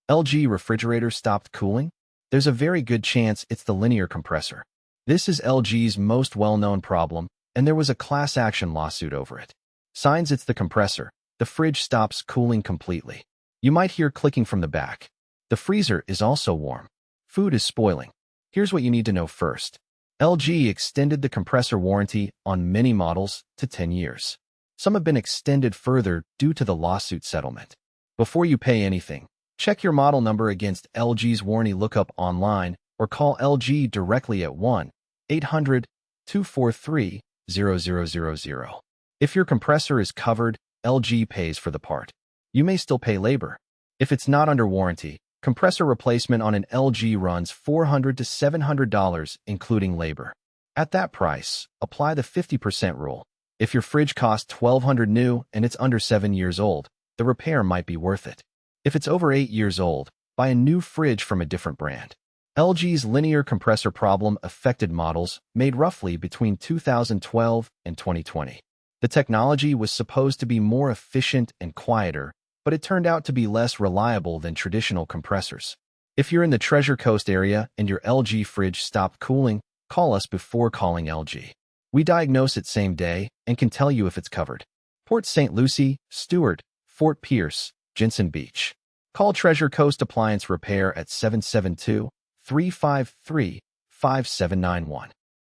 LG refrigerator stopped cooling? There's a very good chance it's the linear compressor. This is LG's most well-known problem, and there was a class action lawsuit over it. Signs it's the compressor. The fridge stops cooling completely. You might hear clicking from the back. The freezer is also warm. Food is spoiling. Here's what you need to know first. LG extended the compressor warranty on many models to 10 years. Some have been extended further due to the lawsuit settlement. Before you pay anything, check your model number against LG's warranty lookup online or call LG directly at 1-800-243-0000. If your compressor is covered, LG pays for the part. You may still pay labor. If it's not under warranty, compressor replacement on an LG runs $400 to $700, including labor. At that price, apply the 50% rule. If your fridge costs $1,200 new and it's under 7 years old, the repair might be worth it. If it's over 8 years old, buy a new fridge from a different brand. LG's linear compressor problem affected models made roughly between 2012 and 2020. The technology was supposed to be more efficient and quieter, but it turned out to be less reliable than traditional compressors. If you're in the Treasure Coast area and your LG fridge stopped cooling, call us before calling LG. We diagnose it same day and can tell you if it's covered. Port St. Lucie, Stewart, Fort Pierce, Jensen Beach. Call Treasure Coast Appliance Repair at 772-353-5791.